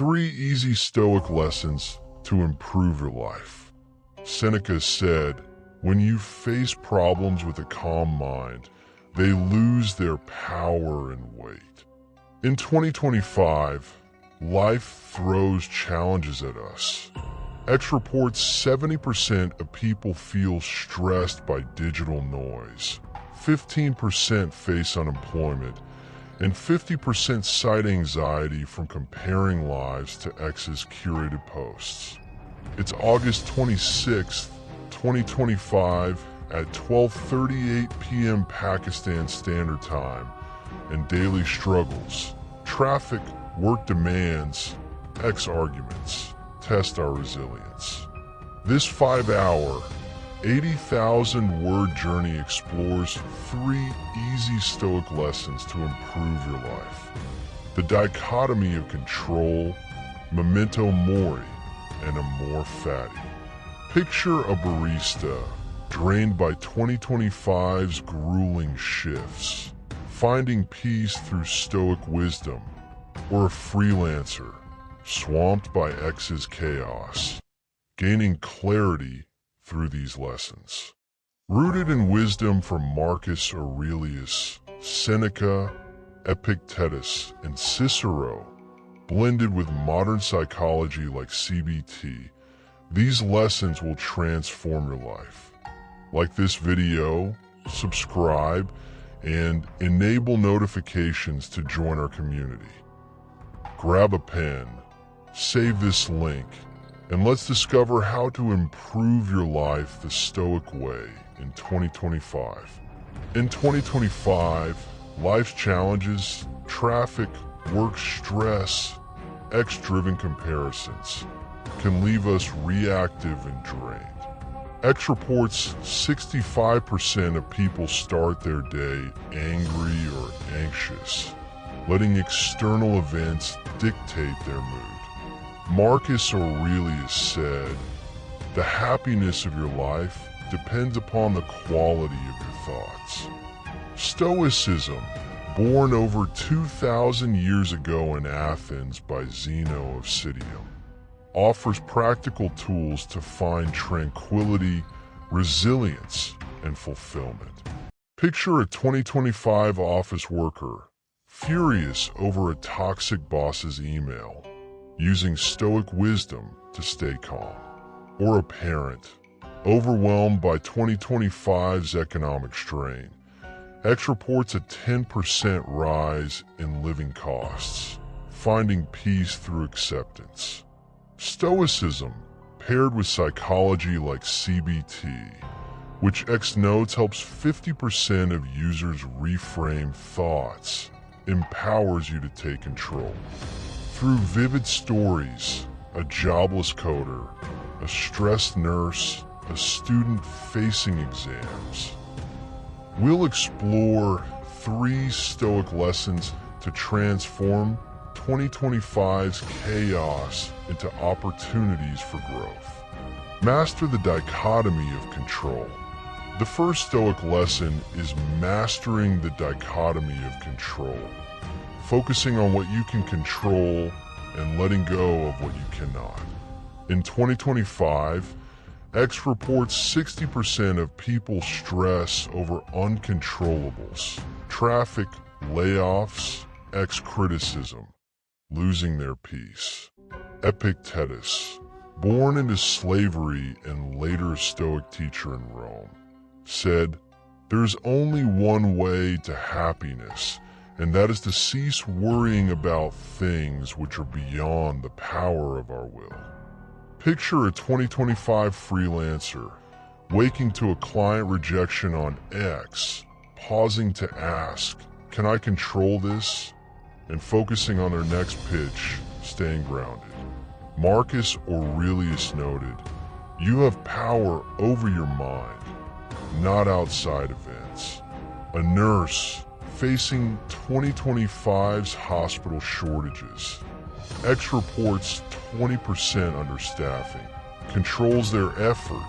3 easy Stoic lessons to improve your life. Seneca said, "When you face problems with a calm mind, they lose their power and weight." In 2025, life throws challenges at us. X reports 70% of people feel stressed by digital noise, 15% face unemployment, and 50% cite anxiety from comparing lives to X's curated posts. It's August 26th, 2025 at 12:38 p.m. Pakistan Standard Time, and daily struggles, traffic, work demands, X arguments test our resilience. This 5-hour, 80,000-word journey explores 3 easy Stoic lessons to improve your life. The dichotomy of control, memento mori, and amor fati. Picture a barista drained by 2025's grueling shifts, finding peace through Stoic wisdom, or a freelancer swamped by X's chaos, gaining clarity through these lessons. Rooted in wisdom from Marcus Aurelius, Seneca, Epictetus, and Cicero, blended with modern psychology like CBT, these lessons will transform your life. Like this video, subscribe, and enable notifications to join our community. Grab a pen, save this link, and let's discover how to improve your life the Stoic way in 2025. In 2025, life's challenges, traffic, work stress, X-driven comparisons can leave us reactive and drained. X reports 65% of people start their day angry or anxious, letting external events dictate their mood. Marcus Aurelius said, "The happiness of your life depends upon the quality of your thoughts." Stoicism, born over 2,000 years ago in Athens by Zeno of Citium, offers practical tools to find tranquility, resilience, and fulfillment. Picture a 2025 office worker furious over a toxic boss's email, using Stoic wisdom to stay calm. Or a parent overwhelmed by 2025's economic strain. X reports a 10% rise in living costs, finding peace through acceptance. Stoicism, paired with psychology like CBT, which X notes helps 50% of users reframe thoughts, empowers you to take control. Through vivid stories, a jobless coder, a stressed nurse, a student facing exams, we'll explore 3 Stoic lessons to transform 2025's chaos into opportunities for growth. Master the dichotomy of control. The first Stoic lesson is mastering the dichotomy of control, focusing on what you can control and letting go of what you cannot. In 2025, X reports 60% of people stress over uncontrollables, traffic, layoffs, X criticism, losing their peace. Epictetus, born into slavery and later a Stoic teacher in Rome, said, "There's only one way to happiness, and that is to cease worrying about things which are beyond the power of our will." Picture a 2025 freelancer waking to a client rejection on X, pausing to ask, "Can I control this?" and focusing on their next pitch, staying grounded. Marcus Aurelius noted, "You have power over your mind, not outside events." A nurse facing 2025's hospital shortages. X reports 20% understaffing, controls their effort,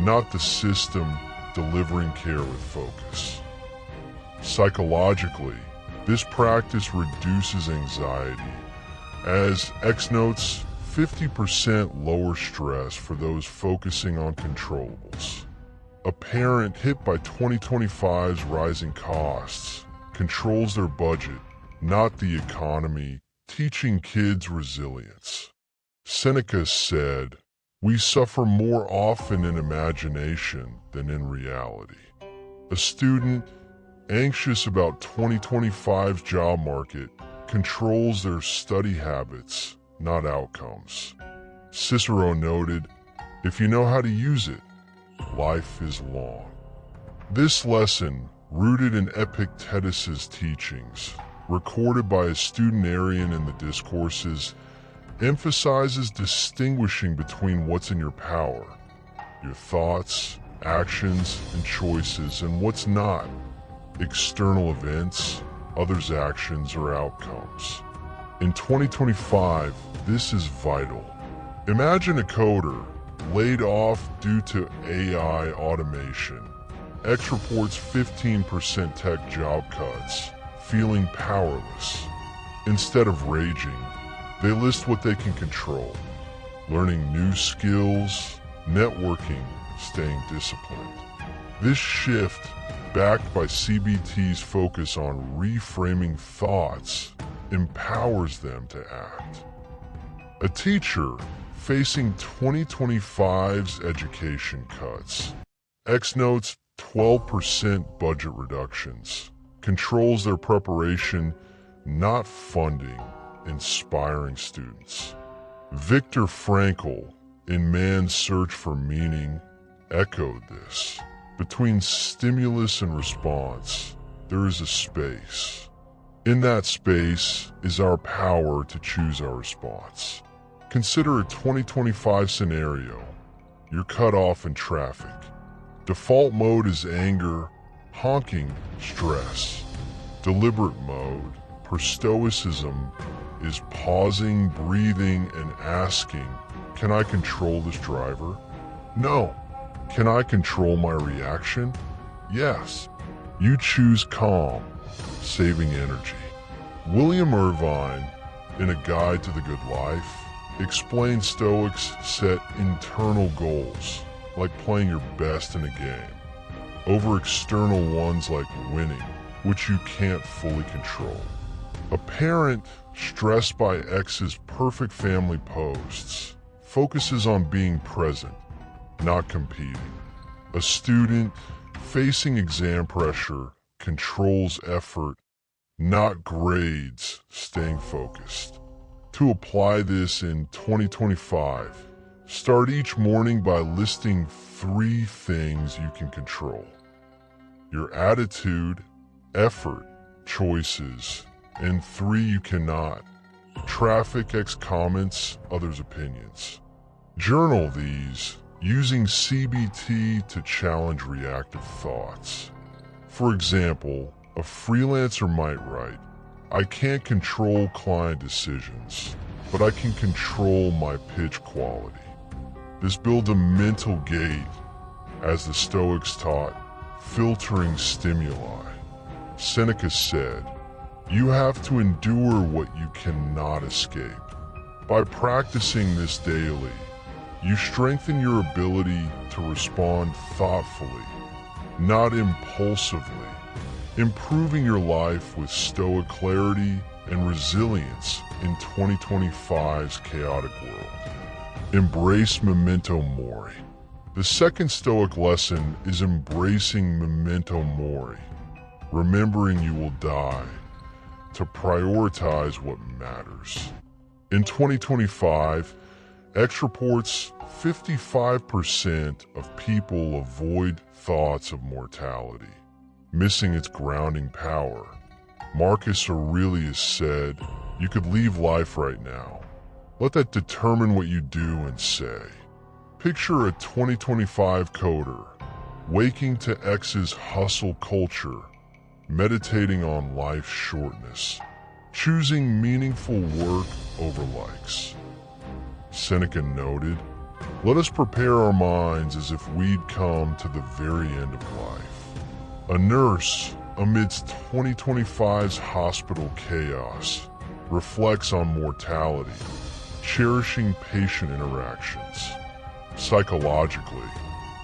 not the system delivering care with focus. Psychologically, this practice reduces anxiety, As X notes, 50% lower stress for those focusing on controllables. A parent hit by 2025's rising costs controls their budget, not the economy, teaching kids resilience. Seneca said, "We suffer more often in imagination than in reality." A student anxious about 2025's job market controls their study habits, not outcomes. Cicero noted, "If you know how to use it, life is long." This lesson, rooted in Epictetus's teachings, recorded by a studentarian in the Discourses, emphasizes distinguishing between what's in your power, your thoughts, actions, and choices, and what's not, external events, others' actions, or outcomes. In 2025, this is vital. Imagine a coder laid off due to AI automation. X reports 15% tech job cuts, feeling powerless. Instead of raging, they list what they can control: learning new skills, networking, staying disciplined. This shift, backed by CBT's focus on reframing thoughts, empowers them to act. A teacher facing 2025's education cuts. X notes 12% budget reductions. Controls their preparation, not funding, inspiring students. Viktor Frankl, in Man's Search for Meaning, echoed this. Between stimulus and response, there is a space. In that space is our power to choose our response. Consider a 2025 scenario. You're cut off in traffic. Default mode is anger, honking, stress. Deliberate mode, per Stoicism, is pausing, breathing, and asking, "Can I control this driver?" No. Can I control my reaction? Yes. You choose calm, saving energy. William Irvine, in A Guide to the Good Life, explains Stoics set internal goals, like playing your best in a game, over external ones like winning, which you can't fully control. A parent stressed by X's perfect family posts focuses on being present, not competing. A student facing exam pressure controls effort, not grades, staying focused. To apply this in 2025, start each morning by listing 3 things you can control: your attitude, effort, choices, and 3 you cannot: traffic, X comments, others' opinions. Journal these, using CBT to challenge reactive thoughts. For example, a freelancer might write, "I can't control client decisions, but I can control my pitch quality." This builds a mental gate, as the Stoics taught, filtering stimuli. Seneca said, "You have to endure what you cannot escape." By practicing this daily, you strengthen your ability to respond thoughtfully, not impulsively, improving your life with Stoic clarity and resilience in 2025's chaotic world. Embrace memento mori. The second Stoic lesson is embracing memento mori, remembering you will die, to prioritize what matters. In 2025, X reports 55% of people avoid thoughts of mortality, missing its grounding power. Marcus Aurelius said, "You could leave life right now. Let that determine what you do and say." Picture a 2025 coder, waking to X's hustle culture, meditating on life's shortness, choosing meaningful work over likes. Seneca noted, "Let us prepare our minds as if we'd come to the very end of life." A nurse, amidst 2025's hospital chaos, reflects on mortality, cherishing patient interactions. Psychologically,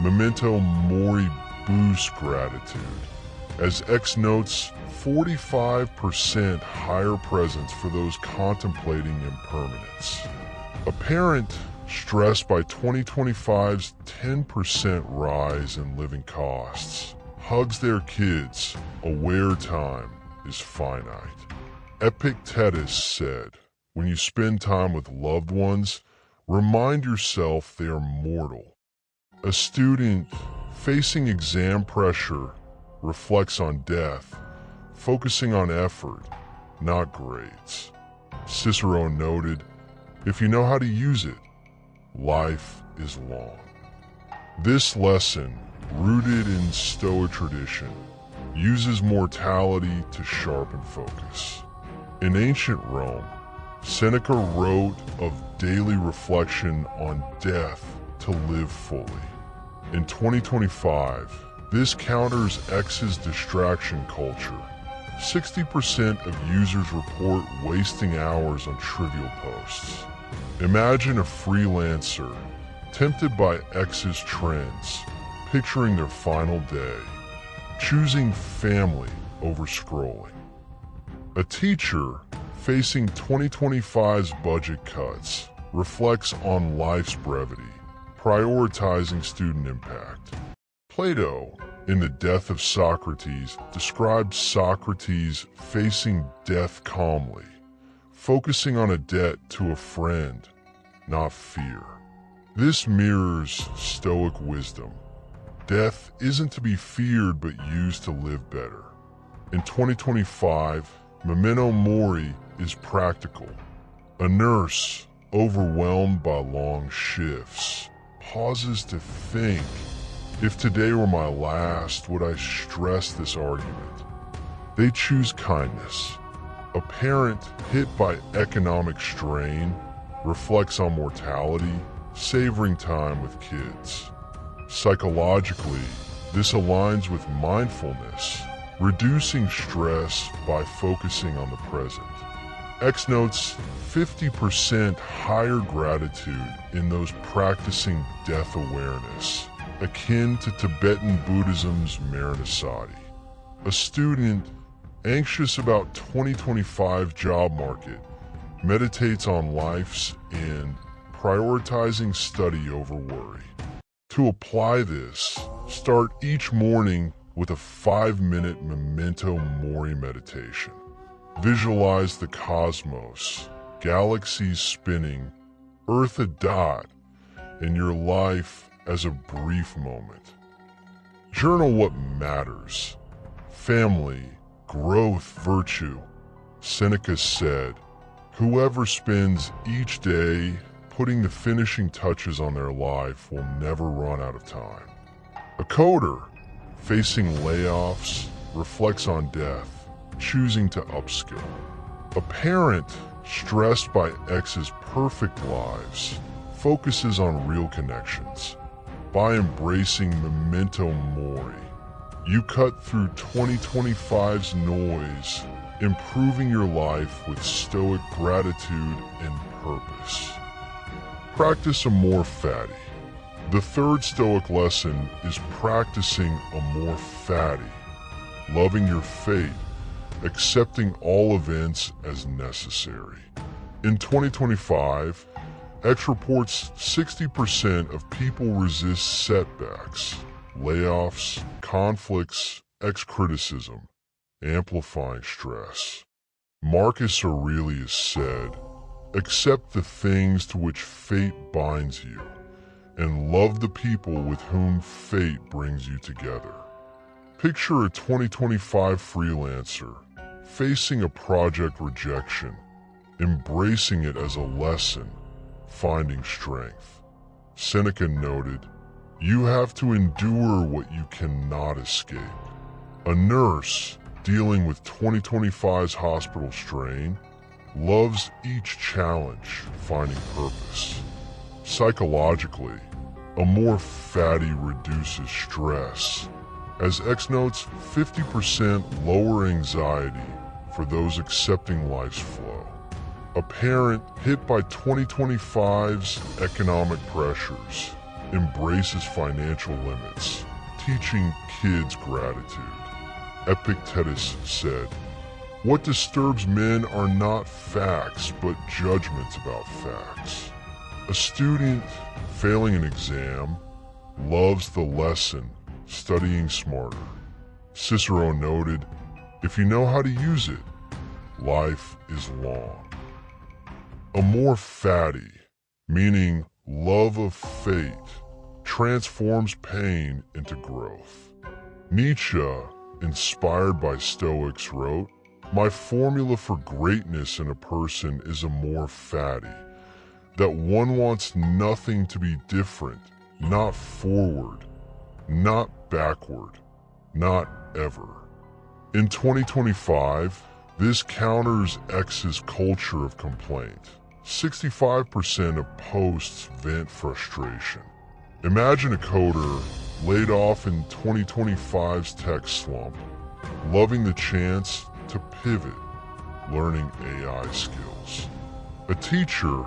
memento mori boosts gratitude, as X notes 45% higher presence for those contemplating impermanence. A parent stressed by 2025's 10% rise in living costs hugs their kids, aware time is finite. Epictetus said, when you spend time with loved ones, remind yourself they are mortal. A student facing exam pressure reflects on death, focusing on effort, not grades. Cicero noted, if you know how to use it, life is long. This lesson, rooted in Stoic tradition, uses mortality to sharpen focus. In ancient Rome, Seneca wrote of daily reflection on death to live fully. In 2025, this counters X's distraction culture. 60% of users report wasting hours on trivial posts. Imagine a freelancer tempted by X's trends, picturing their final day, choosing family over scrolling. A teacher facing 2025's budget cuts reflects on life's brevity, prioritizing student impact. Plato, in The Death of Socrates, describes Socrates facing death calmly, focusing on a debt to a friend, not fear. This mirrors Stoic wisdom. Death isn't to be feared but used to live better. In 2025, memento mori is practical. A nurse, overwhelmed by long shifts, pauses to think, if today were my last, would I stress this argument? They choose kindness. A parent hit by economic strain reflects on mortality, savoring time with kids. Psychologically, this aligns with mindfulness, reducing stress by focusing on the present. X notes 50% higher gratitude in those practicing death awareness, akin to Tibetan Buddhism's Maranasati. A student anxious about 2025 job market meditates on life's end, prioritizing study over worry. To apply this, start each morning with a 5-minute memento mori meditation. Visualize the cosmos, galaxies spinning, Earth a dot, and your life as a brief moment. Journal what matters. Family, growth, virtue. Seneca said, whoever spends each day putting the finishing touches on their life will never run out of time. A coder facing layoffs reflects on death, choosing to upskill. A parent stressed by X's perfect lives focuses on real connections. By embracing memento mori, you cut through 2025's noise, improving your life with Stoic gratitude and purpose. Practice a more fatty. The third Stoic lesson is practicing a more fatty, loving your fate, accepting all events as necessary. In 2025, X reports 60% of people resist setbacks, layoffs, conflicts, X criticism, amplifying stress. Marcus Aurelius said, accept the things to which fate binds you, and love the people with whom fate brings you together. Picture a 2025 freelancer facing a project rejection, embracing it as a lesson, finding strength. Seneca noted, you have to endure what you cannot escape. A nurse dealing with 2025's hospital strain loves each challenge, finding purpose. Psychologically, a more fatty reduces stress, as X notes 50% lower anxiety for those accepting life's flow. A parent hit by 2025's economic pressures embraces financial limits, teaching kids gratitude. Epictetus said, "What disturbs men are not facts, but judgments about facts." A student failing an exam loves the lesson, studying smarter. Cicero noted, "If you know how to use it, life is long." Amor fati, meaning love of fate, transforms pain into growth. Nietzsche, inspired by Stoics, wrote, "My formula for greatness in a person is amor fati, that one wants nothing to be different, not forward, not backward, not ever." In 2025, this counters X's culture of complaint. 65% of posts vent frustration. Imagine a coder laid off in 2025's tech slump, loving the chance to pivot, learning AI skills. A teacher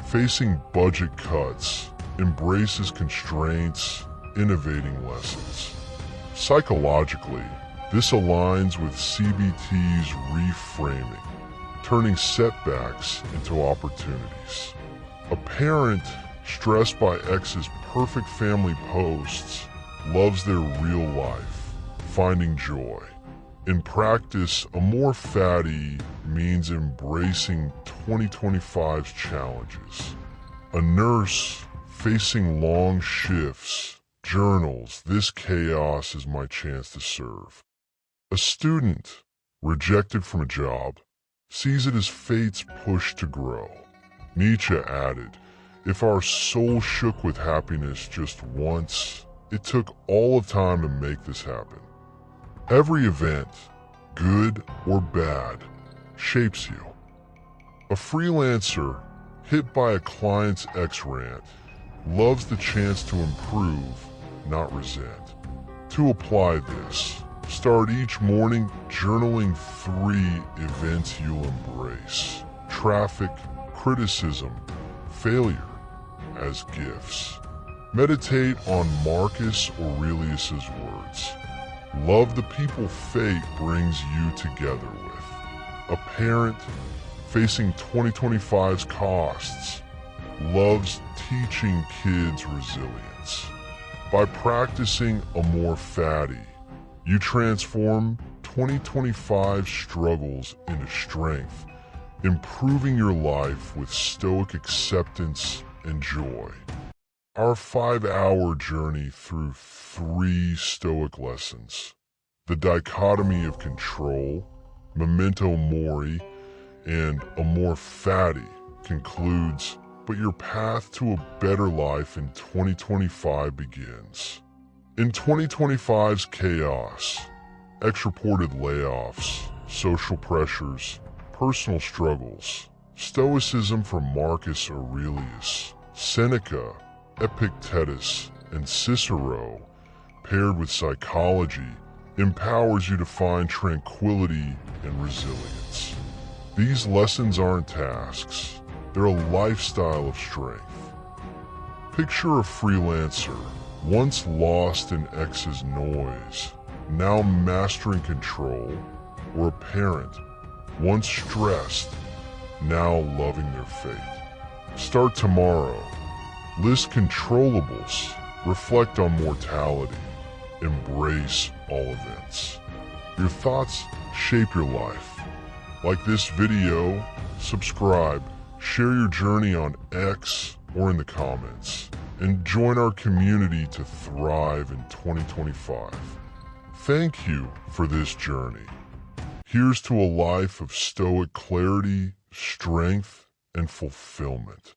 facing budget cuts embraces constraints, innovating lessons. Psychologically, this aligns with CBT's reframing, turning setbacks into opportunities. A parent stressed by X's perfect family posts loves their real life, finding joy. In practice, amor fati means embracing 2025's challenges. A nurse facing long shifts journals, "This chaos is my chance to serve." A student rejected from a job sees it as fate's push to grow. Nietzsche added, "If our soul shook with happiness just once, it took all of time to make this happen." Every event, good or bad, shapes you. A freelancer hit by a client's X-rant loves the chance to improve, not resent. To apply this, start each morning journaling 3 events you'll embrace: traffic, criticism, failure, as gifts. Meditate on Marcus Aurelius's words. Love the people fate brings you together with. A parent facing 2025's costs loves teaching kids resilience. By practicing amor fati, you transform 2025's struggles into strength, improving your life with stoic acceptance and joy. Our 5-hour journey through 3 stoic lessons, the dichotomy of control, memento mori, and amor fati, concludes, but your path to a better life in 2025 begins. In 2025's chaos, X-reported layoffs, social pressures, personal struggles, Stoicism from Marcus Aurelius, Seneca, Epictetus, and Cicero, paired with psychology, empowers you to find tranquility and resilience. These lessons aren't tasks, they're a lifestyle of strength. Picture a freelancer, once lost in X's noise, now mastering control, or a parent, once stressed, now loving their fate. Start tomorrow. List controllables. Reflect on mortality. Embrace all events. Your thoughts shape your life. Like this video, subscribe, share your journey on X or in the comments, and join our community to thrive in 2025. Thank you for this journey. Here's to a life of stoic clarity, strength, and fulfillment.